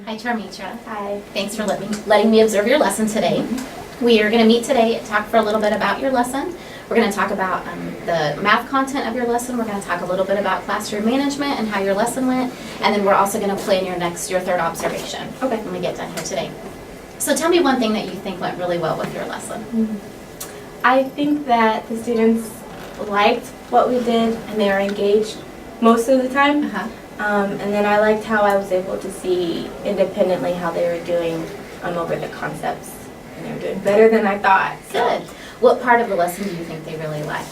Hi, Charmitra. Hi. Thanks for letting me observe your lesson today. We are going to meet today and talk for a little bit about your lesson. We're going to talk about the math content of your lesson. We're going to talk a little bit about classroom management and how your lesson went. And then we're also going to plan your third observation. Okay. When we get done here today. So tell me one thing that you think went really well with your lesson. I think that the students liked what we did and they were engaged most of the time. And then I liked how I was able to see independently how they were doing over the concepts. And they were doing better than I thought. So. Good. What part of the lesson do you think they really liked?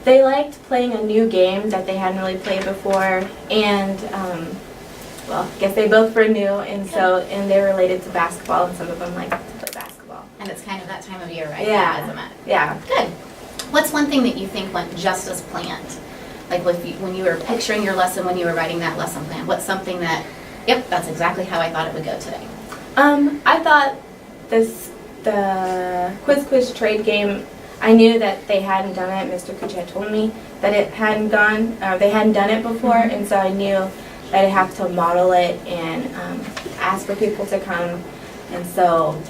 They liked playing a new game that they hadn't really played before, and well, I guess they both were new, and they're related to basketball, and some of them like to play basketball. And it's kind of that time of year, right? Yeah. Isn't it? Yeah. Good. What's one thing that you think went just as planned? Like when you were picturing your lesson, when you were writing that lesson plan, what's something that, yep, that's exactly how I thought it would go today? I thought the quiz trade game, I knew that they hadn't done it. Mr. Kuchet told me that it hadn't they hadn't done it before, and so I knew that I'd have to model it and ask for people to come, and so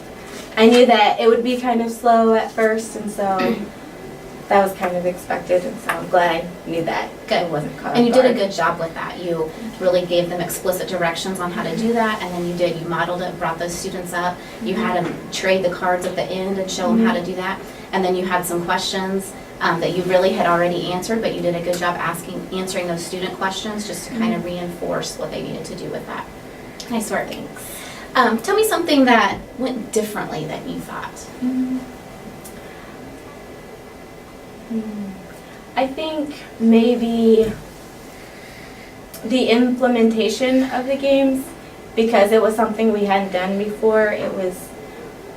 I knew that it would be kind of slow at first, and so that was kind of expected, and so I'm glad I knew that. Good. It wasn't caught And you off did a guard. good job with that. You really gave them explicit directions on how to do that, and then you modeled it, brought those students up. You had them trade the cards at the end and show them how to do that. And then you had some questions that you really had already answered, but you did a good job answering those student questions just to kind of reinforce what they needed to do with that. Nice work. Thanks. Tell me something that went differently that you thought. I think maybe the implementation of the games, because it was something we hadn't done before. It was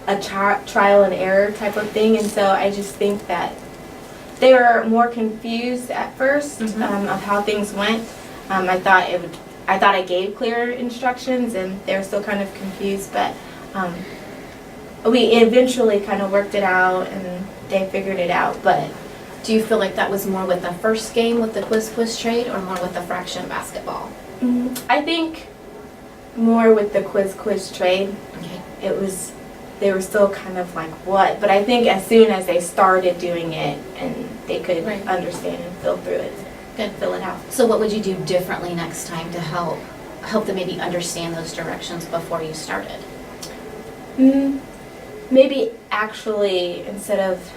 a trial and error type of thing, and so I just think that they were more confused at first of how things went. I thought I gave clear instructions, and they were still kind of confused, but we eventually kind of worked it out, and they figured it out. But do you feel like that was more with the first game with the quiz trade or more with the fraction basketball? I think more with the quiz trade. Okay. They were still kind of like, what? But I think as soon as they started doing it and they could understand and fill through it, fill it out. So what would you do differently next time to help them maybe understand those directions before you started? Maybe actually instead of,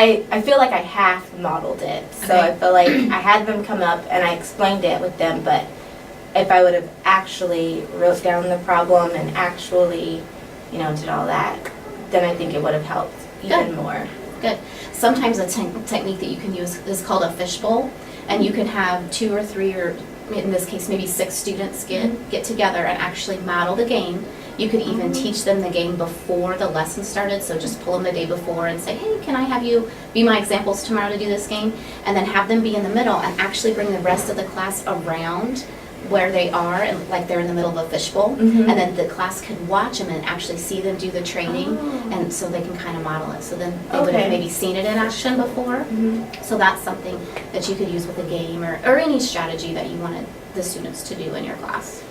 I feel like I half modeled it. So I feel like I had them come up and I explained it with them, but if I would have actually wrote down the problem and actually, did all that, then I think it would have helped even more. Good. Sometimes a technique that you can use is called a fishbowl, and you can have 2 or 3 or in this case maybe 6 students get together and actually model the game. You could even teach them the game before the lesson started, so just pull them the day before and say, hey, can I have you be my examples tomorrow to do this game? And then have them be in the middle and actually bring the rest of the class around where they are, and like they're in the middle of a fishbowl, and then the class could watch them and actually see them do the training, and so they can kind of model it. So then they would have maybe seen it in action before. So that's something that you could use with a game or any strategy that you wanted the students to do in your class.